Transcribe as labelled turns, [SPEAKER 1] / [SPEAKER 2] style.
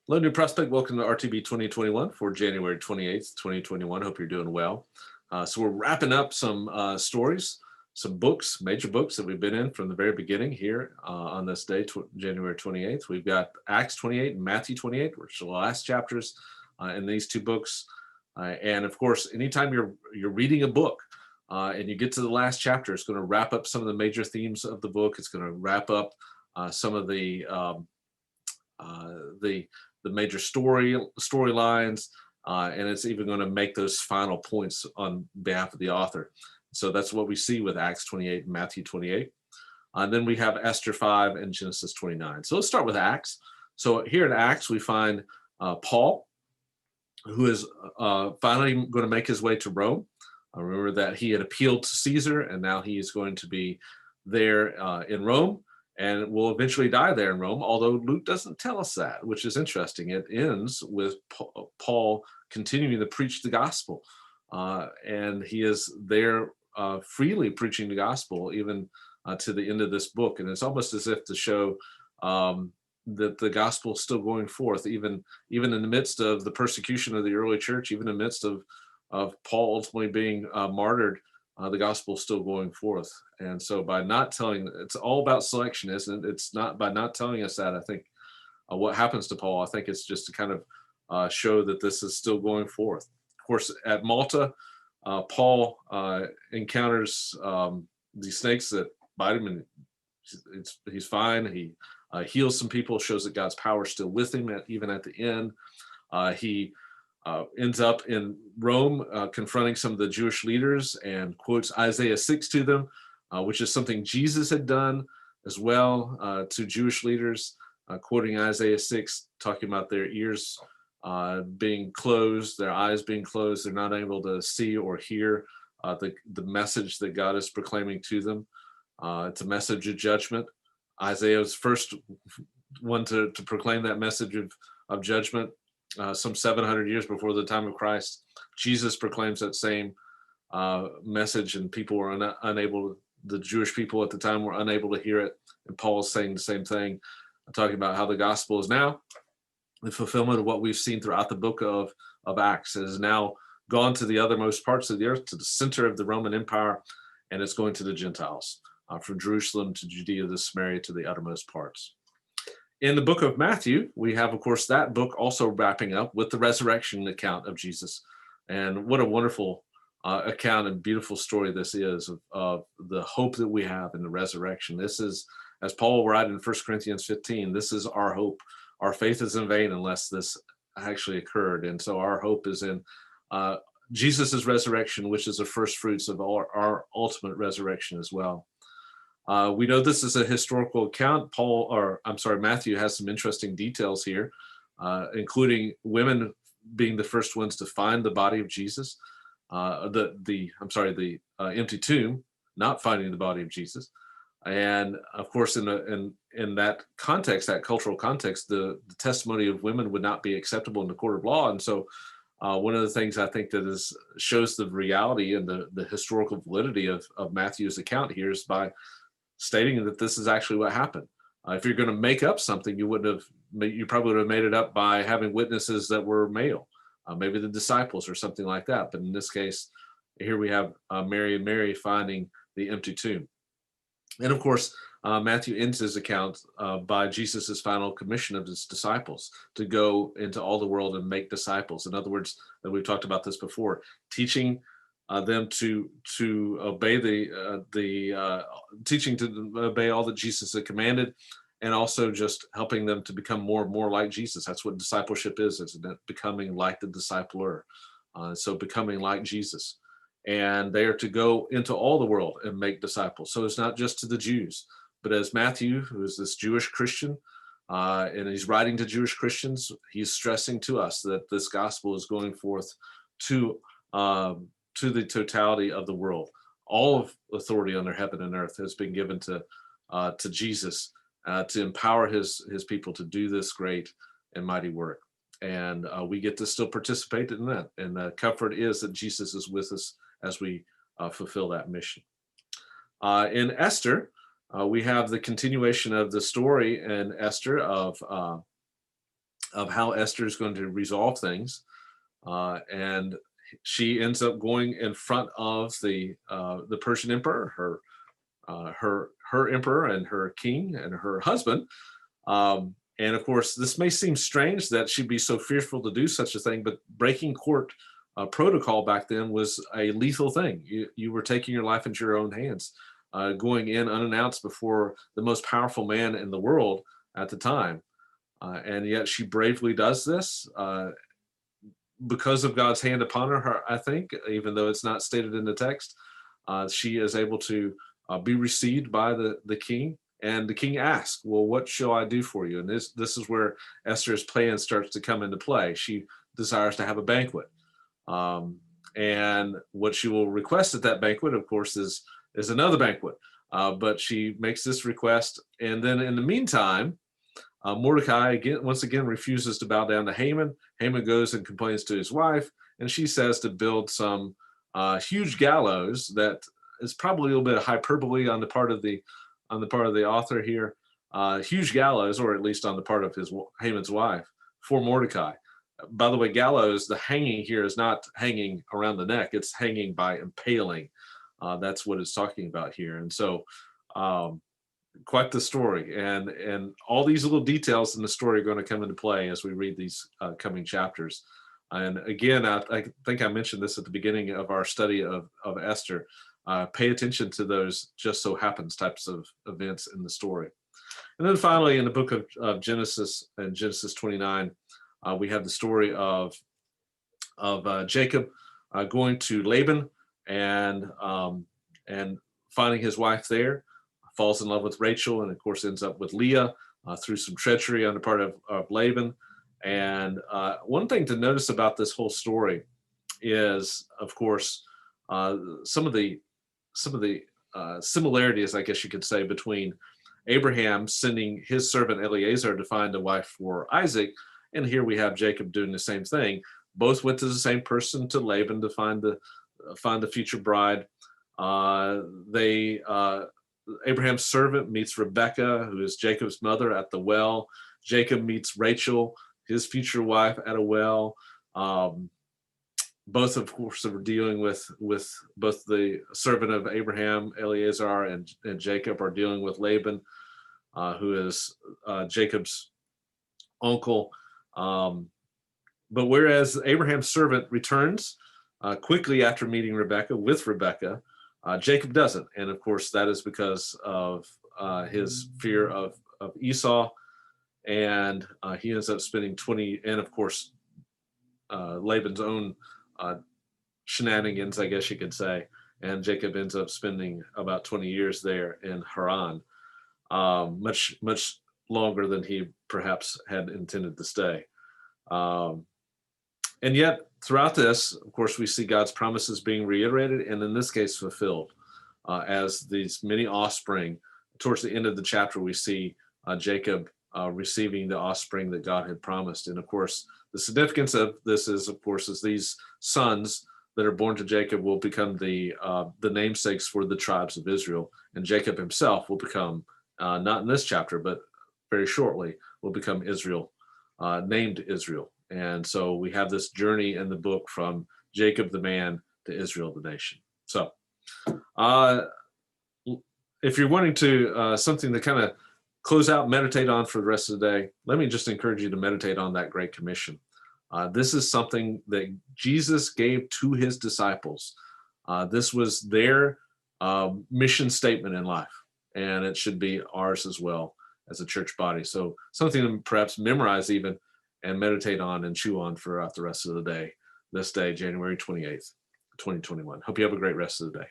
[SPEAKER 1] Hello, New Prospect. Welcome to RTB 2021 for January 28th, 2021. Hope you're doing well. So we're wrapping up some stories, some books, major books that we've been in from the very beginning here on this day, January 28th. We've got Acts 28 and Matthew 28, which are the last chapters in these two books. And of course, anytime you're reading a book and you get to the last chapter, it's going to wrap up some of the major themes of the book. It's going to wrap up some of the major storylines, and it's even going to make those final points on behalf of the author. So that's what we see with Acts 28 and Matthew 28. Then we have Esther 5 and Genesis 29. So let's start with Acts. So here in Acts, we find Paul, who is finally going to make his way to Rome. Remember that he had appealed to Caesar, and now he is going to be there in Rome, and will eventually die there in Rome, although Luke doesn't tell us that, which is interesting. It ends with Paul continuing to preach the gospel, and he is there freely preaching the gospel even to the end of this book. And it's almost as if to show that the gospel is still going forth, even in the midst of the persecution of the early church, even in the midst of Paul ultimately being martyred. The gospel is still going forth. And so by not telling, it's all about selection, isn't it? It's not by not telling us that, I think what happens to Paul, I think it's just to kind of show that this is still going forth. Of course, at Malta, Paul encounters these snakes that bite him, and he's fine. He heals some people, shows that God's power is still with him, even at the end. He ends up in Rome confronting some of the Jewish leaders and quotes Isaiah 6 to them, which is something Jesus had done as well to Jewish leaders, quoting Isaiah 6, talking about their ears being closed, their eyes being closed. They're not able to see or hear the message that God is proclaiming to them. It's a message of judgment. Isaiah was first one to proclaim that message of judgment. Some 700 years before the time of Christ, Jesus proclaims that same message, and people were unable. The Jewish people at the time were unable to hear it, and Paul is saying the same thing, talking about how the gospel is now the fulfillment of what we've seen throughout the book of Acts. It has now gone to the othermost parts of the earth, to the center of the Roman Empire, and it's going to the Gentiles, from Jerusalem to Judea to Samaria to the uttermost parts. In the book of Matthew, we have, of course, that book also wrapping up with the resurrection account of Jesus. And what a wonderful account and beautiful story this is of the hope that we have in the resurrection. This is, as Paul will write in 1 Corinthians 15, this is our hope. Our faith is in vain unless this actually occurred. And so our hope is in Jesus' resurrection, which is the first fruits of our ultimate resurrection as well. We know this is a historical account. Matthew has some interesting details here, including women being the first ones to find the body of Jesus. The empty tomb, not finding the body of Jesus, and of course, in that context, that cultural context, the testimony of women would not be acceptable in the court of law. And so, one of the things I think that shows the reality and the historical validity of Matthew's account here is by stating that this is actually what happened. If you're going to make up something, you probably would have made it up by having witnesses that were male, maybe the disciples or something like that. But in this case, here we have Mary finding the empty tomb. And of course, Matthew ends his account by Jesus's final commission of his disciples to go into all the world and make disciples. In other words, and we've talked about this before, teaching them to obey teaching to obey all that Jesus had commanded, and also just helping them to become more and more like Jesus. That's what discipleship is, isn't it? Becoming like the discipler. So becoming like Jesus. And they are to go into all the world and make disciples. So it's not just to the Jews, but as Matthew, who is this Jewish Christian, and he's writing to Jewish Christians, he's stressing to us that this gospel is going forth to the totality of the world. All of authority under heaven and earth has been given to Jesus to empower his people to do this great and mighty work. And we get to still participate in that. And the comfort is that Jesus is with us as we fulfill that mission. In Esther, we have the continuation of the story in Esther of of how Esther is going to resolve things. And she ends up going in front of the Persian emperor, her emperor and her king and her husband. And of course, this may seem strange that she'd be so fearful to do such a thing, but breaking court protocol back then was a lethal thing. You were taking your life into your own hands, going in unannounced before the most powerful man in the world at the time. And yet she bravely does this because of God's hand upon her, I think, even though it's not stated in the text. She is able to be received by the king. And the king asks, well, what shall I do for you? And this is where Esther's plan starts to come into play. She desires to have a banquet. And what she will request at that banquet, of course, is another banquet. But she makes this request. And then in the meantime, Mordecai once again refuses to bow down to Haman. Haman goes and complains to his wife, and she says to build some huge gallows. That is probably a little bit of hyperbole on the part of the author here. Huge gallows, or at least on the part of Haman's wife, for Mordecai. By the way, gallows, the hanging here is not hanging around the neck; it's hanging by impaling. That's what it's talking about here, and so. Quite the story, and all these little details in the story are going to come into play as we read these coming chapters. And again, I think I mentioned this at the beginning of our study of Esther. Pay attention to those just so happens types of events in the story. And then finally, in the book of Genesis, and Genesis 29, we have the story of Jacob going to Laban and finding his wife there. Falls in love with Rachel, and of course ends up with Leah through some treachery on the part of Laban. And one thing to notice about this whole story is, of course, some of the similarities, I guess you could say, between Abraham sending his servant Eliezer to find a wife for Isaac, and here we have Jacob doing the same thing. Both went to the same person, to Laban, to find the future bride. Abraham's servant meets Rebekah, who is Jacob's mother, at the well. Jacob meets Rachel, his future wife, at a well. Both, of course, are dealing with both the servant of Abraham, Eliezer, and Jacob are dealing with Laban, who is Jacob's uncle. But whereas Abraham's servant returns quickly after meeting Rebekah, Jacob doesn't, and of course that is because of his fear of Esau, and he ends up spending 20, and of course Laban's own shenanigans, I guess you could say, and Jacob ends up spending about 20 years there in Haran, much longer than he perhaps had intended to stay. And yet, throughout this, of course, we see God's promises being reiterated, and in this case, fulfilled. As these many offspring, towards the end of the chapter, we see Jacob receiving the offspring that God had promised. And of course, the significance of this is, of course, is these sons that are born to Jacob will become the namesakes for the tribes of Israel. And Jacob himself will become, not in this chapter, but very shortly, will become Israel, named Israel. And so we have this journey in the book from Jacob the man to Israel the nation. So if you're wanting to something to kind of close out, meditate on for the rest of the day, let me just encourage you to meditate on that Great Commission. This is something that Jesus gave to his disciples. This was their mission statement in life, and it should be ours as well as a church body. So something to perhaps memorize even, and meditate on and chew on throughout the rest of the day, this day, January 28th, 2021. Hope you have a great rest of the day.